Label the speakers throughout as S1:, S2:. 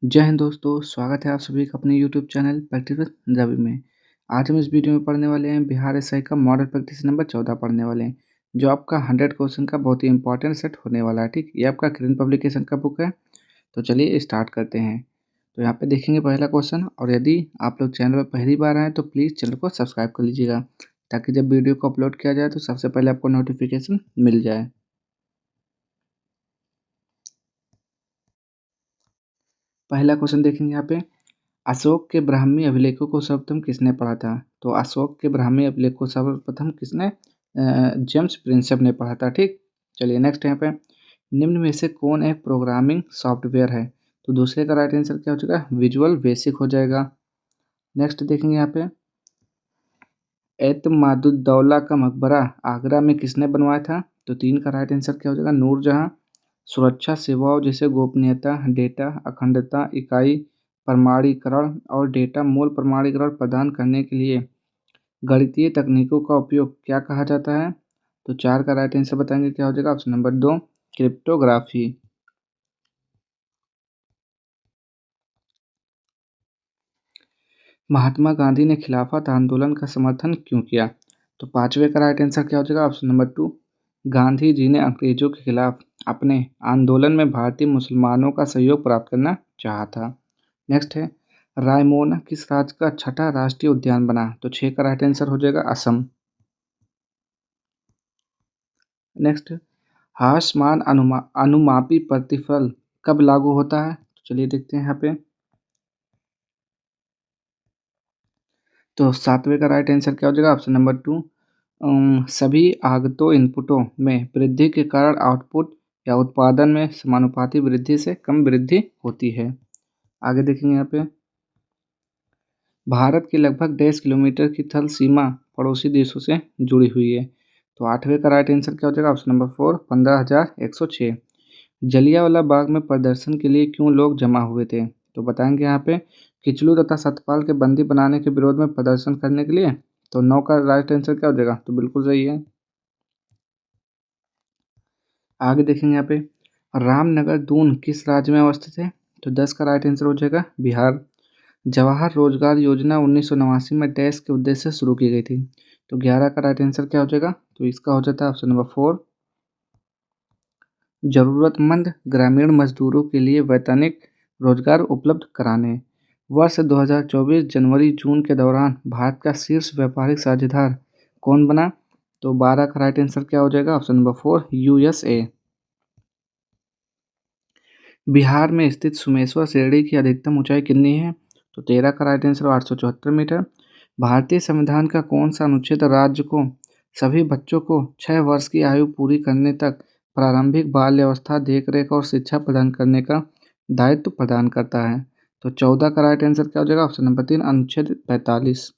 S1: जय हिंद दोस्तों, स्वागत है आप सभी का अपने YouTube channel practice with Ravi में। आज हम इस वीडियो में पढ़ने वाले हैं बिहार एसआई का मॉडल प्रैक्टिस नंबर 14 पढ़ने वाले हैं, जो आपका 100 क्वेश्चन का बहुत ही इंपॉर्टेंट सेट होने वाला है। ठीक, ये आपका किरण पब्लिकेशन का बुक है। तो चलिए स्टार्ट करते हैं। तो यहाँ पे देखेंगे पहला क्वेश्चन, और यदि आप लोग चैनल पर पहली बार आए तो प्लीज़ चैनल को सब्सक्राइब कर लीजिएगा, ताकि जब वीडियो को अपलोड किया जाए तो सबसे पहले आपको नोटिफिकेशन मिल जाए। पहला क्वेश्चन देखेंगे यहाँ पे, अशोक के ब्राह्मी अभिलेखों को सर्वप्रथम किसने पढ़ा था? तो अशोक के ब्राह्मी अभिलेख को सर्वप्रथम किसने जेम्स प्रिंसेप ने पढ़ा था। ठीक, चलिए नेक्स्ट यहाँ पे, निम्न में से कौन एक प्रोग्रामिंग सॉफ्टवेयर है? तो दूसरे का राइट आंसर क्या हो जाएगा? विजुअल बेसिक हो जाएगा। नेक्स्ट देखेंगे यहाँ पे, एतमादुद्दौला का मकबरा आगरा में किसने बनवाया था? तो तीन का राइट आंसर क्या हो जाएगा? नूरजहां। सुरक्षा सेवाओं जैसे गोपनीयता, डेटा अखंडता, इकाई प्रमाणीकरण और डेटा मूल प्रमाणीकरण प्रदान करने के लिए गणितीय तकनीकों का उपयोग क्या कहा जाता है? तो चार का राइट आंसर बताएंगे क्या हो जाएगा? ऑप्शन नंबर दो, क्रिप्टोग्राफी। महात्मा गांधी ने खिलाफत आंदोलन का समर्थन क्यों किया? तो पांचवे का राइट आंसर क्या हो जाएगा? Option number two, Gandhi ji ने अंग्रेजों के खिलाफ अपने आंदोलन में भारतीय मुसलमानों का सहयोग प्राप्त करना चाहा था। नेक्स्ट है, रायमोना किस राज्य का छठा राष्ट्रीय उद्यान बना? तो छह का राइट आंसर हो जाएगा असम। नेक्स्ट, हासमान अनुमापी प्रतिफल कब लागू होता है? तो चलिए देखते हैं यहाँ पे। तो सातवें का राइट आंसर क्या हो जाएगा? ऑप्शन नंबर टू, सभी आगतों इनपुटों में वृद्धि के कारण आउटपुट या उत्पादन में समानुपाती वृद्धि से कम वृद्धि होती है। आगे देखेंगे यहाँ पे, भारत की लगभग 1.5 किलोमीटर की थल सीमा पड़ोसी देशों से जुड़ी हुई है। तो आठवें का राइट आंसर क्या हो जाएगा? Option number four, 15,106। Jallianwala Bagh में प्रदर्शन के लिए क्यों लोग जमा हुए थे? तो बताएंगे यहाँ पे, किचलू तथा सतपाल के बंदी बनाने के विरोध में प्रदर्शन करने के लिए। तो नौ का राइट आंसर क्या हो जाएगा? तो बिल्कुल सही है। आगे देखेंगे यहाँ पे, रामनगर दून किस राज्य में अवस्थित है? तो 10 का राइट आंसर हो जाएगा बिहार। जवाहर रोजगार योजना 1989 में डैश के उद्देश्य से शुरू की गई थी। तो 11 का राइट आंसर क्या हो जाएगा? तो इसका हो जाता है ऑप्शन नंबर फोर, जरूरतमंद ग्रामीण मजदूरों के लिए वैतनिक रोजगार उपलब्ध कराने। वर्ष 2024 जनवरी-जून के दौरान भारत का शीर्ष व्यापारिक साझेदार कौन बना? तो 12 का राइट आंसर क्या हो जाएगा? Option number four, USA. Bihar में स्थित सुमेश्वर श्रेणी की अधिकतम ऊंचाई कितनी है? तो 13 का राइट आंसर 874 मीटर। भारतीय संविधान का कौन सा अनुच्छेद राज्य को सभी बच्चों को 6 वर्ष की आयु पूरी करने तक प्रारंभिक बाल्य अवस्था देखरेख और शिक्षा प्रदान करने का दायित्व प्रदान करता है? तो 14 का राइट आंसर क्या हो जाएगा? ऑप्शन नंबर तीन, अनुच्छेद 45।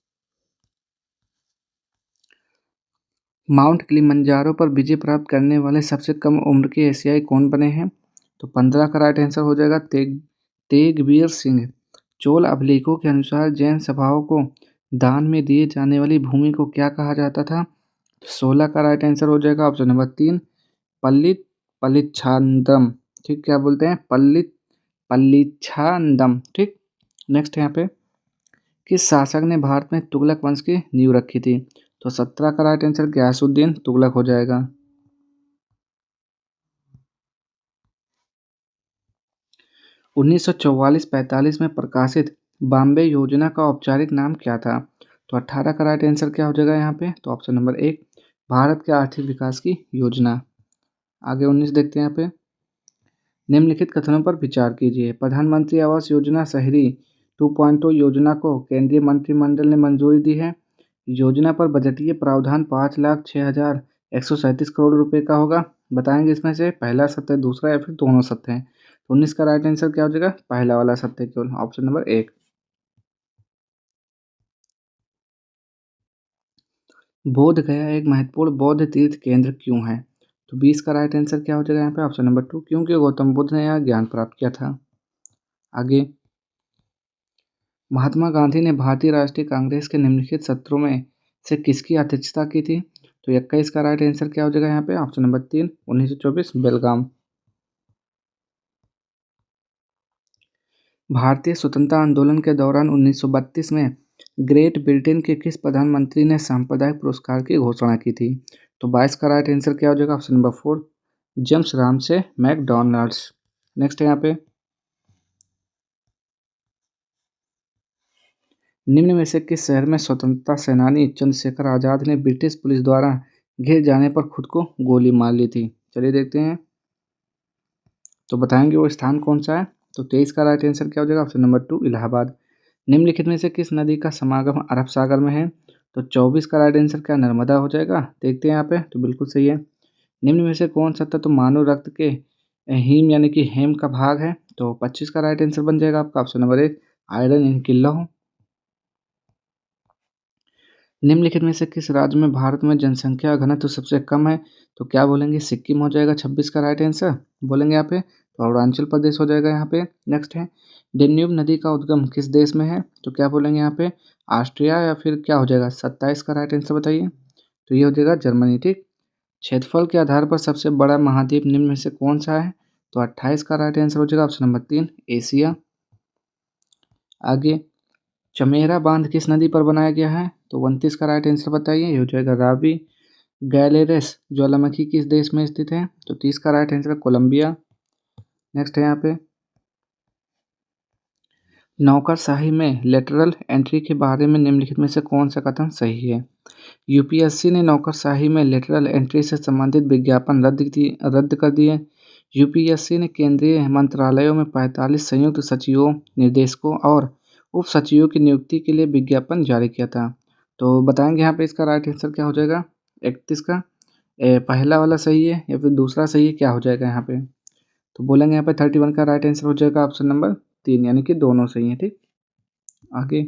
S1: माउंट किलिमंजारो पर विजय प्राप्त करने वाले सबसे कम उम्र के एशियाई कौन बने हैं? तो 15 का राइट आंसर हो जाएगा तेगवीर सिंह। चोल अभिलेखों के अनुसार जैन सभाओं को दान में दिए जाने वाली भूमि को क्या कहा जाता था? 16 का राइट आंसर हो जाएगा ऑप्शन नंबर तीन, पल्लित पल्लिच्छांदम। ठीक, क्या बोलते हैं? पल्लित पल्लिच्छांदम। ठीक, नेक्स्ट यहाँ पे, किस शासक ने भारत में तुगलक वंश की नींव रखी थी? तो 17 का राइट आंसर गयासुद्दीन तुगलक हो जाएगा। 1944-45 में प्रकाशित बॉम्बे योजना का औपचारिक नाम क्या था? तो 18 का राइट आंसर क्या हो जाएगा यहाँ पे? तो ऑप्शन नंबर एक, भारत के आर्थिक विकास की योजना। आगे 19 देखते हैं यहाँ पे, निम्नलिखित कथनों पर विचार कीजिए। प्रधानमंत्री आवास योजना शहरी 2.0 योजना को केंद्रीय मंत्रिमंडल ने मंजूरी दी है। योजना पर बजटीय प्रावधान 5,06,137 करोड़ रुपए का होगा। बताएंगे इसमें से पहला सत्य, दूसरा या फिर दोनों सत्य हैं? तो 19 का राइट आंसर क्या हो जाएगा? पहला वाला सत्य केवल, ऑप्शन नंबर एक। बोध गया एक महत्वपूर्ण बौद्ध तीर्थ केंद्र क्यों है? तो 20 का राइट आंसर क्या हो जाएगा यहाँ पे? ऑप्शन नंबर टू, क्योंकि गौतम बुद्ध ने यहाँ ज्ञान प्राप्त किया था। आगे, महात्मा गांधी ने भारतीय राष्ट्रीय कांग्रेस के निम्नलिखित सत्रों में से किसकी अध्यक्षता की थी? तो 21 का राइट आंसर क्या हो जाएगा यहाँ पे? ऑप्शन नंबर तीन, 1924 बेलगाम। भारतीय स्वतंत्रता आंदोलन के दौरान 1932 में ग्रेट ब्रिटेन के किस प्रधानमंत्री ने सांप्रदायिक पुरस्कार की घोषणा की थी? तो 22 का राइट आंसर क्या हो जाएगा? Option number 4 James Ramsay McDonald's. Next है यहाँ पे, निम्न में से किस शहर में स्वतंत्रता सेनानी चंद्रशेखर आजाद ने ब्रिटिश पुलिस द्वारा घिर जाने पर खुद को गोली मार ली थी? चलिए देखते हैं, तो बताएंगे वो स्थान कौन सा है। तो 23 का राइट आंसर क्या हो जाएगा? Option number 2 Allahabad. निम्नलिखित में से किस नदी का समागम अरब सागर में है? तो 24 का राइट आंसर क्या नर्मदा हो जाएगा? देखते हैं यहाँ पे, तो बिल्कुल सही है। निम्न में से कौन सा तत्व मानव रक्त के हीम यानी कि हेम का भाग है? तो 25 का राइट आंसर बन जाएगा आपका ऑप्शन नंबर 1 आयरन इन किल्लो। निम्नलिखित में से किस राज्य में भारत में जनसंख्या घनत्व सबसे कम है? तो क्या बोलेंगे? सिक्किम हो जाएगा 26 का राइट आंसर बोलेंगे यहाँ पे, तो अरुणाचल प्रदेश हो जाएगा यहाँ पे। नेक्स्ट है, डेन्यूब नदी का उद्गम किस देश में है? तो क्या बोलेंगे यहाँ पे? ऑस्ट्रिया या फिर क्या हो जाएगा? 27 का राइट आंसर बताइए। तो ये हो जाएगा जर्मनी। ठीक। क्षेत्रफल के आधार पर सबसे बड़ा महाद्वीप निम्न में से कौन सा है? तो 28 का राइट आंसर हो जाएगा ऑप्शन नंबर 3 एशिया। आगे, चमेरा बांध किस नदी पर बनाया गया है? तो 29 का राइट आंसर बताइए, ये हो जाएगा रावी। गैलेरस ज्वालामुखी किस देश में स्थित है? तो 30 का राइट आंसर कोलंबिया। नेक्स्ट है यहाँ पे, नौकरशाही में लेटरल एंट्री के बारे में निम्नलिखित में से कौन सा कथन सही है? यूपीएससी ने नौकरशाही में लेटरल एंट्री से संबंधित विज्ञापन रद्द कर दिए। यूपीएससी ने केंद्रीय मंत्रालयों में 45 संयुक्त सचिवों, निर्देशकों और उप सचिवों की नियुक्ति के लिए विज्ञापन जारी किया था। तो बताएंगे यहाँ पे इसका राइट आंसर क्या हो जाएगा? 31 का पहला वाला सही है या फिर दूसरा सही है, क्या हो जाएगा यहाँ पे? तो बोलेंगे यहाँ पे 31 का राइट आंसर हो जाएगा ऑप्शन नंबर 3 यानी कि दोनों सही है। ठीक। आगे,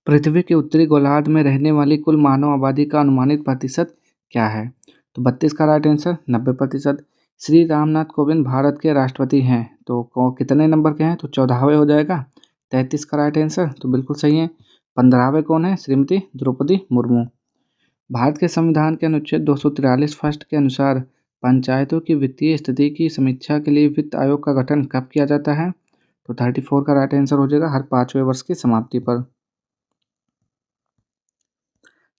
S1: पृथ्वी के उत्तरी गोलार्ध में रहने वाली कुल मानव आबादी का अनुमानित प्रतिशत क्या है? तो 32 का राइट आंसर 90%। श्री रामनाथ कोविंद भारत के राष्ट्रपति हैं, तो कितने नंबर के हैं? तो 14वें हो जाएगा। 33 का राइट आंसर तो बिल्कुल सही है। 15वें कौन है? श्रीमती द्रौपदी मुर्मू। भारत के संविधान के अनुच्छेद 243 फर्स्ट के अनुसार पंचायतों की वित्तीय स्थिति की समीक्षा के लिए वित्त आयोग का गठन कब किया जाता है? तो 34 का राइट आंसर हो जाएगा हर 5वें वर्ष की समाप्ति पर।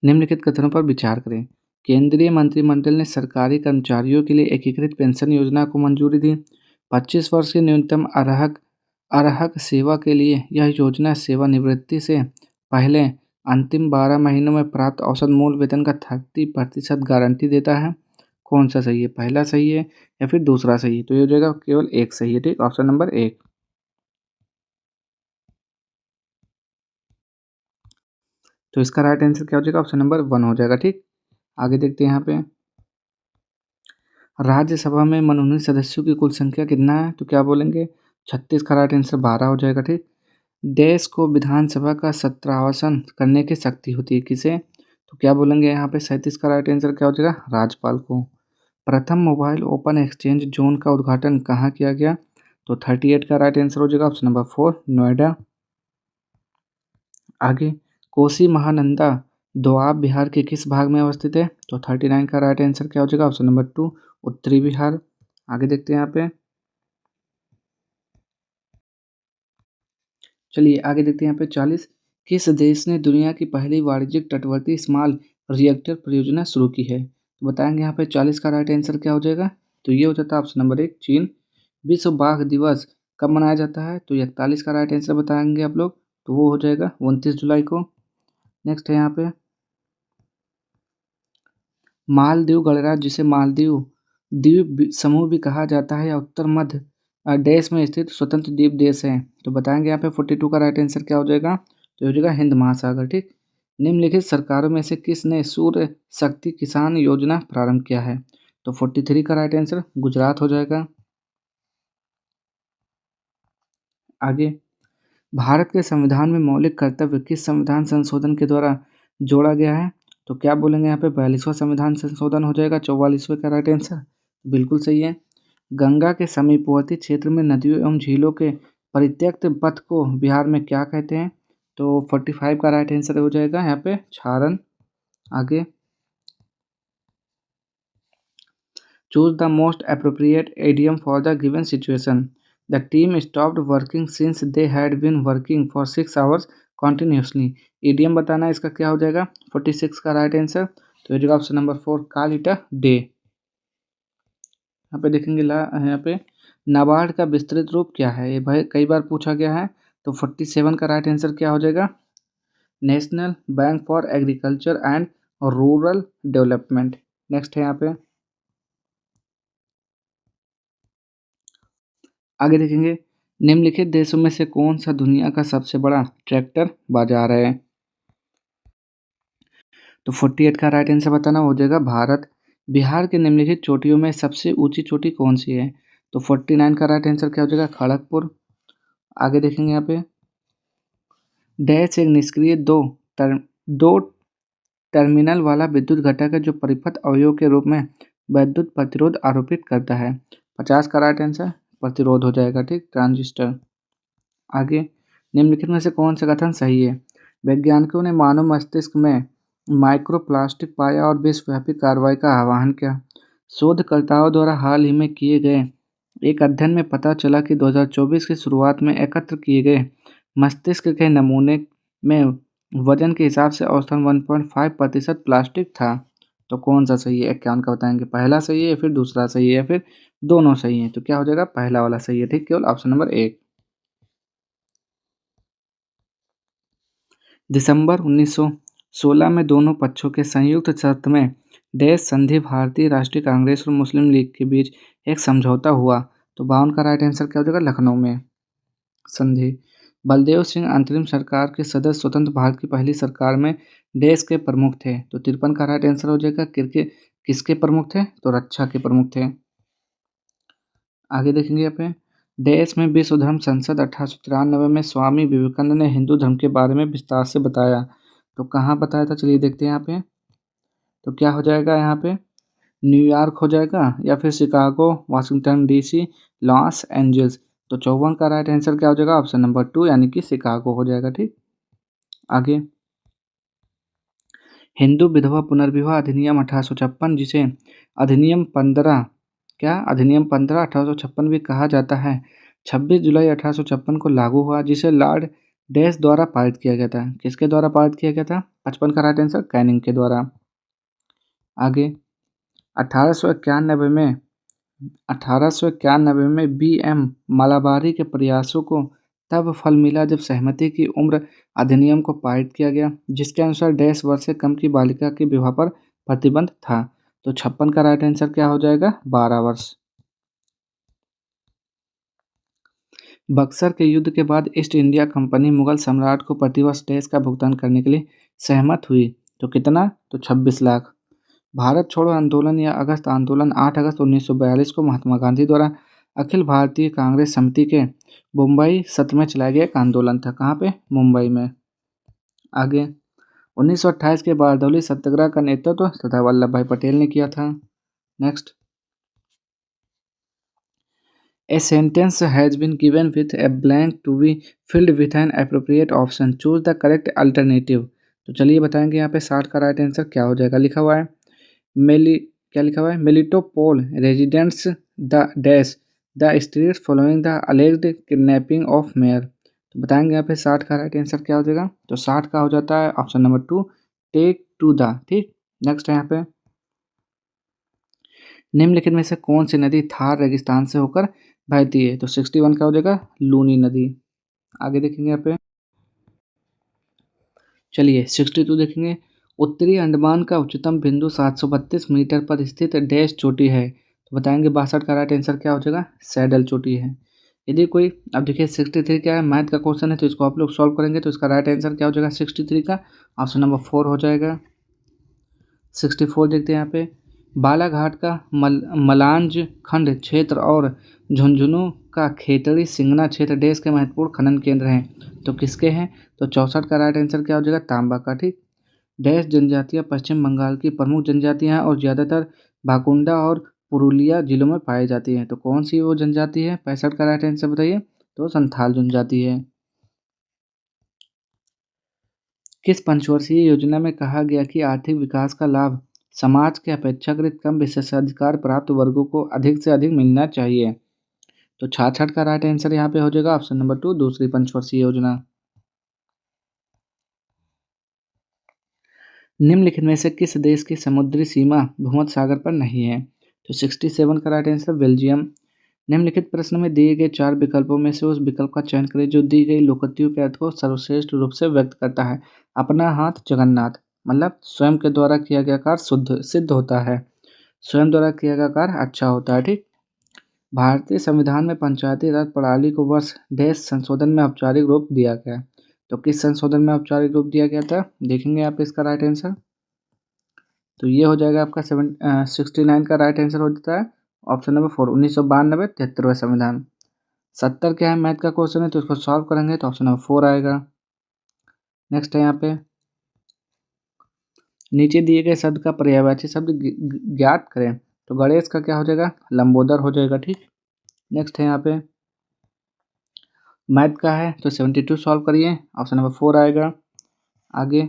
S1: निम्नलिखित कथनों पर विचार करें। केंद्रीय मंत्रिमंडल ने सरकारी कर्मचारियों के लिए एकीकृत पेंशन योजना को मंजूरी दी। 25 वर्ष की न्यूनतम अर्हक अर्हक सेवा के लिए यह योजना सेवानिवृत्ति से पहले अंतिम 12 महीनों में प्राप्त औसत मूल वेतन का 30% गारंटी देता है। कौन सा सही है? पहला सही है या फिर दूसरा सही है? तो ये हो जाएगा केवल एक सही है। ठीक, ऑप्शन नंबर 1। तो इसका राइट आंसर क्या हो जाएगा? ऑप्शन नंबर 1 हो जाएगा। ठीक। आगे देखते हैं यहाँ पे, राज्यसभा में मनोनीत सदस्यों की कुल संख्या कितना है? तो क्या बोलेंगे? 36 का राइट आंसर 12 हो जाएगा। ठीक। देश को विधानसभा का सत्रावसान करने की शक्ति होती है किसे? तो क्या बोलेंगे यहाँ पे? 37 का राइट आंसर क्या हो जाएगा? राज्यपाल को। प्रथम मोबाइल ओपन एक्सचेंज जोन का उद्घाटन कहाँ किया गया? तो 38 का राइट आंसर हो जाएगा ऑप्शन नंबर 4 नोएडा। आगे, कोसी महानंदा दोआब बिहार के किस भाग में अवस्थित है? तो 39 का राइट आंसर क्या हो जाएगा? ऑप्शन नंबर 2 उत्तरी बिहार। आगे देखते हैं यहाँ पे, चलिए आगे देखते हैं यहाँ पे 40, किस देश ने दुनिया की पहली वाणिज्यिक तटवर्ती स्मॉल रिएक्टर परियोजना शुरू की है? तो बताएंगे यहाँ पे 40 का राइट आंसर क्या हो जाएगा? तो ये हो जाता है ऑप्शन नंबर 1 चीन। विश्व बाघ दिवस कब मनाया जाता है? तो 41 का राइट आंसर बताएंगे आप लोग, तो वो हो जाएगा 29 जुलाई को। नेक्स्ट है यहाँ पे, मालदीव गणराज्य जिसे मालदीव द्वीप समूह भी कहा जाता है या उत्तर मध्य देश में स्थित स्वतंत्र द्वीप देश है? तो बताएंगे यहाँ पे 42 का राइट आंसर क्या हो जाएगा? तो हो जाएगा हिंद महासागर। ठीक। निम्नलिखित सरकारों में से किसने सूर्य शक्ति किसान योजना प्रारंभ किया है? तो 43 का राइट आंसर गुजरात हो जाएगा। आगे, भारत के संविधान में मौलिक कर्तव्य किस संविधान संशोधन के द्वारा जोड़ा गया है? तो क्या बोलेंगे यहाँ पे? 42वां संविधान संशोधन हो जाएगा। 44वें का राइट आंसर बिल्कुल सही है। गंगा के समीपवर्ती क्षेत्र में नदियों एवं झीलों के परित्यक्त पथ को बिहार में क्या कहते हैं? तो 45 का राइट आंसर हो जाएगा यहाँ पे क्षारण। आगे, Choose the most appropriate idiom for the given situation. The team stopped working since they had been working for 6 hours continuously. Idiom बताना है इसका क्या हो जाएगा 46 का राइट आंसर। तो ये जो option number 4 call it a day. यहाँ पे देखेंगे यहाँ पे नाबार्ड का विस्तृत रूप क्या है, ये भाई कई बार पूछा गया है। तो 47 का राइट आंसर क्या हो जाएगा national bank for agriculture and rural development. Next है यहाँ पे आगे देखेंगे निम्नलिखित देशों में से कौन सा दुनिया का सबसे बड़ा ट्रैक्टर बाजार है। तो 48 का राइट आंसर बताना हो जाएगा भारत। बिहार के निम्नलिखित चोटियों में सबसे ऊंची चोटी कौन सी है। तो 49 का राइट आंसर क्या हो जाएगा खड़गपुर। आगे देखेंगे यहाँ पे डैश एक निष्क्रिय दो टर्मिनल वाला विद्युत घटक है जो परिपथ अवयव के रूप में विद्युत प्रतिरोध आरोपित करता है। 50 का राइट आंसर प्रतिरोध हो जाएगा ठीक ट्रांजिस्टर। आगे निम्नलिखित में से कौन सा कथन सही है। वैज्ञानिकों ने मानव मस्तिष्क में माइक्रोप्लास्टिक पाया और विश्वव्यापी कार्रवाई का आह्वान किया। शोधकर्ताओं द्वारा हाल ही में किए गए एक अध्ययन में पता चला कि 2024 की शुरुआत में एकत्र किए गए मस्तिष्क के नमूने में वजन के हिसाब से औसतन 1.5% प्लास्टिक था। तो कौन सा सही है 51 का बताएंगे पहला सही है या फिर दूसरा सही है या फिर दोनों सही है। तो क्या हो जाएगा पहला वाला सही है ठीक केवल ऑप्शन नंबर 1। दिसंबर 1916 में दोनों पक्षों के संयुक्त शर्त में डैश संधि भारतीय राष्ट्रीय कांग्रेस और मुस्लिम लीग के बीच एक समझौता हुआ। तो 52 का राइट आंसर क्या हो जाएगा लखनऊ में संधि। बलदेव सिंह अंतरिम सरकार के सदस्य स्वतंत्र भारत की पहली सरकार में देश के प्रमुख थे। तो 53 का राइट आंसर हो जाएगा किसके प्रमुख थे तो रक्षा के प्रमुख थे। आगे देखेंगे यहाँ पे देश में विश्व धर्म संसद 1893 में स्वामी विवेकानंद ने हिंदू धर्म के बारे में विस्तार से बताया। तो कहाँ बताया था चलिए देखते हैं यहाँ पे। तो क्या हो जाएगा यहाँ पे न्यूयॉर्क हो जाएगा या फिर Chicago Washington DC Los Angeles. तो 54 का राइट आंसर क्या हो जाएगा ऑप्शन नंबर 2 यानी कि शिकागो हो जाएगा ठीक। आगे हिंदू विधवा पुनर्विवाह अधिनियम 1856 जिसे अधिनियम 15 1856 भी कहा जाता है 26 जुलाई 1856 को लागू हुआ जिसे लॉर्ड डैश द्वारा पारित किया गया था। किसके द्वारा पारित किया गया था 55 का राइट आंसर कैनिंग के द्वारा। आगे 1891 में 1891 में बी.एम. मालाबारी के प्रयासों को तब फल मिला जब सहमति की उम्र अधिनियम को पारित किया गया जिसके अनुसार डैश वर्ष से कम की बालिका के विवाह पर प्रतिबंध था। तो 56 का राइट आंसर क्या हो जाएगा 12 वर्ष। बक्सर के युद्ध के बाद ईस्ट इंडिया कंपनी मुगल सम्राट को प्रतिवर्ष डैश का भुगतान करने के लिए सहमत हुई। तो कितना तो 26 लाख। भारत छोड़ो आंदोलन या अगस्त आंदोलन 8 अगस्त 1942 को महात्मा गांधी द्वारा अखिल भारतीय कांग्रेस समिति के मुंबई सत्र में चलाया गया एक आंदोलन था। कहाँ पे मुंबई में। आगे 1928 के बारदौली सत्याग्रह का नेतृत्व सरदार वल्लभ भाई पटेल ने किया था। Next A sentence has been given with a blank to be filled with an appropriate option. Choose the correct alternative. तो चलिए बताएंगे यहाँ पे 60 का राइट आंसर क्या हो जाएगा। लिखा हुआ है मेली क्या लिखा हुआ है Melitopol residents the dash the streets following the alleged kidnapping of mayor. तो बताएंगे यहाँ पे 60 का राइट आंसर क्या हो जाएगा। तो 60 का हो जाता है option number 2 take to the ठीक। नेक्स्ट है यहाँ पे निम्नलिखित में से कौन सी नदी थार रेगिस्तान से होकर बहती है। तो 61 का हो जाएगा लूनी नदी। आगे देखेंगे यहाँ पे चलिए 62 देखेंगे उत्तरी अंडमान का उच्चतम बिंदु 732 मीटर पर स्थित डैश चोटी है। तो बताएंगे 62 का राइट आंसर क्या हो जाएगा सैडल चोटी है। यदि कोई अब देखिए 63 क्या है मैथ का क्वेश्चन है तो इसको आप लोग सॉल्व करेंगे तो इसका राइट आंसर क्या हो जाएगा 63 का ऑप्शन नंबर 4 हो जाएगा। 64 देखते हैं यहाँ पे बालाघाट का मलांज खंड क्षेत्र और झुंझुनू का खेतड़ी सिंगना क्षेत्र देश के महत्वपूर्ण खनन केंद्र हैं। तो किसके हैं तो 64 का राइट आंसर क्या हो जाएगा तांबा का ठीक। डैश जनजातियां पश्चिम बंगाल की प्रमुख जनजातियां हैं और ज़्यादातर बाकुंडा और पुरुलिया जिलों में पाई जाती हैं। तो कौन सी वो जनजाति है 65 का राइट आंसर बताइए तो संथाल जनजाति है। किस पंचवर्षीय योजना में कहा गया कि आर्थिक विकास का लाभ समाज के अपेक्षाकृत कम विशेषाधिकार प्राप्त वर्गों को अधिक से अधिक मिलना चाहिए। तो 66 का राइट आंसर यहाँ पे हो जाएगा ऑप्शन नंबर 2, दूसरी पंचवर्षीय योजना। निम्नलिखित में से किस देश की समुद्री सीमा भूमध्य सागर पर नहीं है? तो 67 का राइट आंसर बेल्जियम। निम्नलिखित प्रश्न में दिए गए 4 विकल्पों में से उस विकल्प का चयन करें जो दी गई लोकोक्तियों के अर्थ को सर्वश्रेष्ठ रूप से व्यक्त करता है। अपना हाथ जगन्नाथ, मतलब स्वयं के द्वारा किया गया कार्य शुद्ध सिद्ध होता है। स्वयं द्वारा किया गया कार्य अच्छा होता है, ठीक। भारतीय संविधान में पंचायती राज प्रणाली को वर्ष डैश संशोधन में औपचारिक रूप दिया गया। तो किस संशोधन में औपचारिक रूप दिया गया था, देखेंगे आप इसका राइट आंसर। तो ये हो जाएगा आपका 69 का राइट आंसर हो जाता है ऑप्शन नंबर 4, 1992 73वां संविधान। 70 क्या है, मैथ का क्वेश्चन है तो इसको सॉल्व करेंगे तो ऑप्शन नंबर 4 आएगा। नेक्स्ट है यहाँ पे, नीचे दिए गए शब्द का पर्यायवाची शब्द ज्ञात करें। तो गणेश का क्या हो जाएगा, लंबोदर हो जाएगा, ठीक। नेक्स्ट है यहाँ पे, मैथ का है तो 72 सॉल्व करिए, ऑप्शन नंबर 4 आएगा। आगे,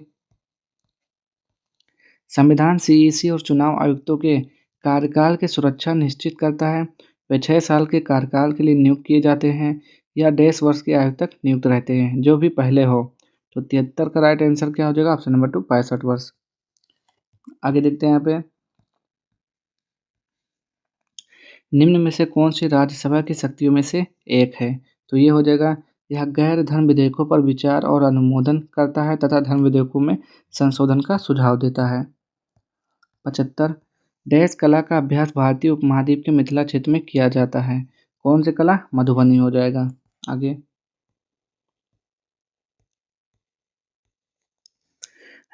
S1: संविधान सीईसी और चुनाव आयुक्तों के कार्यकाल की सुरक्षा निश्चित करता है। वे 6 साल के कार्यकाल के लिए नियुक्त किए जाते हैं या 1.5 वर्ष की आयु तक नियुक्त रहते हैं, जो भी पहले हो। तो 73 का राइट आंसर क्या हो जाएगा, ऑप्शन नंबर 2, 65 वर्ष। आगे देखते हैं यहाँ पे, निम्न में से कौन सी राज्यसभा की शक्तियों में से एक है? तो ये हो जाएगा, यह गैर धर्म विधेयकों पर विचार और अनुमोदन करता है तथा धर्म विधेयकों में संशोधन का सुझाव देता है। 75, डैश कला का अभ्यास भारतीय उपमहाद्वीप के मिथिला क्षेत्र में किया जाता है। कौन सी कला, मधुबनी हो जाएगा। आगे,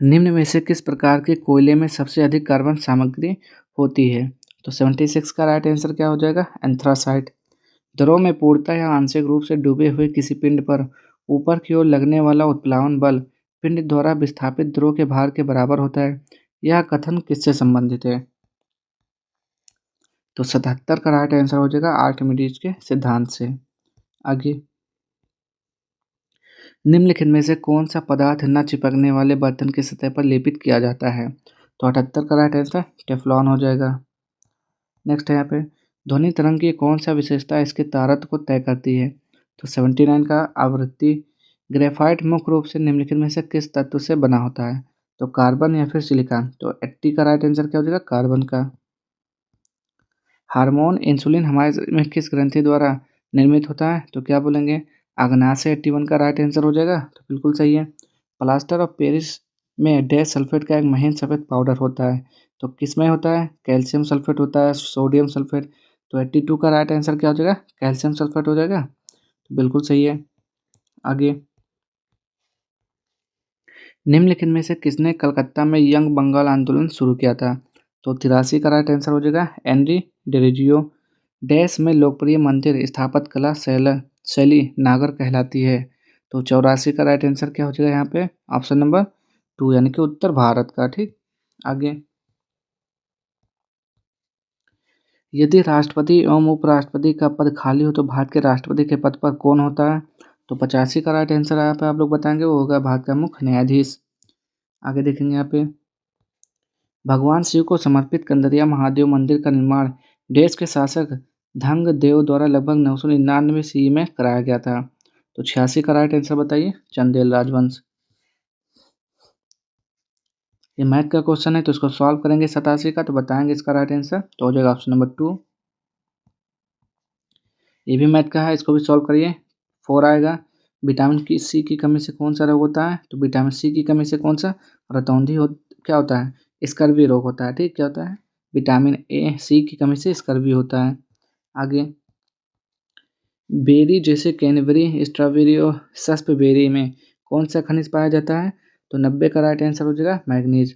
S1: निम्न में से किस प्रकार के कोयले में सबसे अधिक कार्बन सामग्री होती है? तो 76 का राइट आंसर क्या हो जाएगा, एंथ्रासाइट। द्रव में पूर्णतः या आंशिक रूप से डूबे हुए किसी पिंड पर ऊपर की ओर लगने वाला उत्प्लावन बल पिंड द्वारा विस्थापित द्रव के भार के बराबर होता है। यह कथन किससे संबंधित है? तो 77 का राइट आंसर हो जाएगा आर्किमिडीज के सिद्धांत से। आगे, निम्नलिखित में से कौन सा पदार्थ न चिपकने वाले बर्तन की सतह पर लेपित किया जाता है? तो 78 का राइट आंसर टेफ्लॉन हो जाएगा। नेक्स्ट है यहाँ पे, ध्वनि तरंग की कौन सा विशेषता इसके तारत्व को तय करती है? तो 79 का आवृत्ति। ग्रेफाइट मुख्य रूप से निम्नलिखित में से किस तत्व से बना होता है? तो कार्बन या फिर सिलिकॉन। तो 80 का राइट आंसर क्या हो जाएगा, कार्बन का। हार्मोन इंसुलिन हमारे शरीर में किस ग्रंथि द्वारा निर्मित होता है? तो क्या बोलेंगे, अग्नाशय। 81 का राइट आंसर हो जाएगा, तो बिल्कुल सही है। प्लास्टर ऑफ पेरिस में डैश सल्फेट का एक महीन सफ़ेद पाउडर होता है। तो किस में होता है, कैल्शियम सल्फेट होता है, सोडियम सल्फेट। तो 82 का राइट आंसर क्या हो जाएगा, कैल्शियम सल्फेट हो जाएगा, तो बिल्कुल सही है। आगे, निम्नलिखित में से किसने कलकत्ता में यंग बंगाल आंदोलन शुरू किया था? तो 83 का राइट आंसर हो जाएगा एनरी डेरिजियो। डैश में लोकप्रिय मंदिर स्थापत्य कला शैली नागर कहलाती है। तो 84 का राइट आंसर क्या हो जाएगा यहाँ पे, ऑप्शन नंबर 2, यानी कि उत्तर भारत का, ठीक। आगे, यदि राष्ट्रपति एवं उपराष्ट्रपति का पद खाली हो तो भारत के राष्ट्रपति के पद पर कौन होता है? तो 85 का राइट आंसर यहाँ पे आप लोग बताएंगे, वो होगा भारत का मुख्य न्यायाधीश। आगे देखेंगे यहाँ पे, भगवान शिव को समर्पित कंदरिया महादेव मंदिर का निर्माण देश के शासक धंग देव द्वारा लगभग 999 सी में कराया गया था। तो 86 का राइट आंसर बताइए, चंदेल राजवंश। ये मैथ का क्वेश्चन है तो इसको सॉल्व करेंगे 87 का, तो बताएंगे इसका राइट आंसर, तो हो जाएगा ऑप्शन नंबर 2। ये भी मैथ का है, इसको भी सॉल्व करिए, 4 आएगा। विटामिन की सी की कमी से कौन सा रोग होता है? तो विटामिन सी की कमी से कौन सा रतौंधी हो क्या होता है, स्कर्वी रोग होता है, ठीक। क्या होता है, विटामिन ए सी की कमी से स्कर्वी होता है। आगे, बेरी जैसे कैनबेरी, स्ट्रॉबेरी और सस्पबेरी में कौन सा खनिज पाया जाता है? तो 90 का राइट आंसर हो जाएगा मैग्नीज।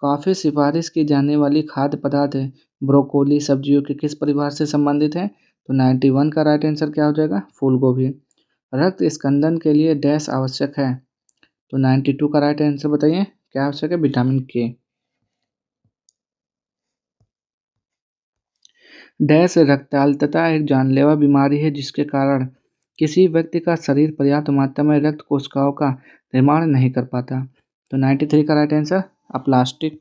S1: काफ़ी सिफारिश की जाने वाली खाद्य पदार्थ ब्रोकोली सब्जियों के किस परिवार से संबंधित है? तो 91 का राइट आंसर क्या हो जाएगा, फूल गोभी। रक्त स्कंदन के लिए डैश आवश्यक है? तो 92 का राइट आंसर बताइए, क्या आवश्यक है, विटामिन के। डैश रक्ताल्पता एक जानलेवा बीमारी है जिसके कारण किसी व्यक्ति का शरीर पर्याप्त मात्रा में रक्त कोशिकाओं का निर्माण नहीं कर पाता। तो 93 का राइट आंसर, अप्लास्टिक।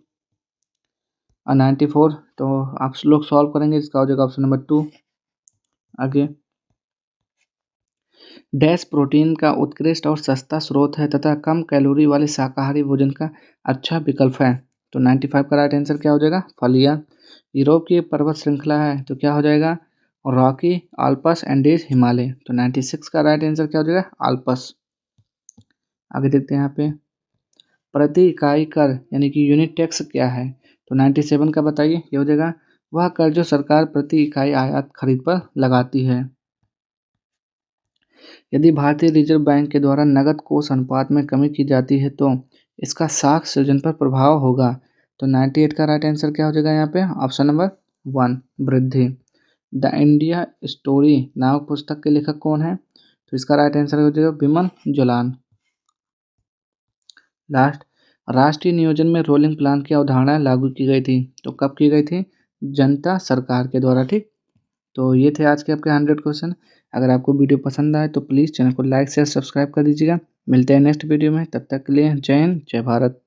S1: और 94 तो आप लोग सॉल्व करेंगे, इसका हो जाएगा ऑप्शन नंबर 2। आगे, डैश प्रोटीन का उत्कृष्ट और सस्ता स्रोत है तथा कम कैलोरी वाले शाकाहारी भोजन का अच्छा विकल्प है। तो 95 का राइट आंसर क्या हो जाएगा? फलियां। यूरोप की एक पर्वत श्रृंखला है तो क्या हो जाएगा? Rocky, Alps, Andes, Himalaya. तो 96 का राइट आंसर क्या हो जाएगा? आल्पस। आगे देखते हैं यहाँ पे, प्रति इकाई कर यानी कि यूनिट टैक्स क्या है? तो 97 का बताइए, ये हो जाएगा वह कर जो सरकार प्रति इकाई आयात खरीद पर लगाती है। यदि भारतीय रिजर्व बैंक के द्वारा नकद कोष अनुपात में कमी की जाती है तो इसका साख सृजन पर प्रभाव होगा। तो 98 का राइट आंसर क्या हो जाएगा यहाँ पे? ऑप्शन नंबर 1, वृद्धि। द इंडिया स्टोरी नामक पुस्तक के लेखक कौन है? तो इसका राइट आंसर हो जाएगा बिमल जुलान। लास्ट, राष्ट्रीय नियोजन में रोलिंग प्लान की अवधारणा लागू की गई थी तो कब की गई थी? जनता सरकार के द्वारा। ठीक, तो ये थे आज के आपके 100 क्वेश्चन। अगर आपको वीडियो पसंद आए तो प्लीज़ चैनल को लाइक शेयर सब्सक्राइब कर दीजिएगा। मिलते हैं नेक्स्ट वीडियो में, तब तक के लिए जय हिंद, जय भारत।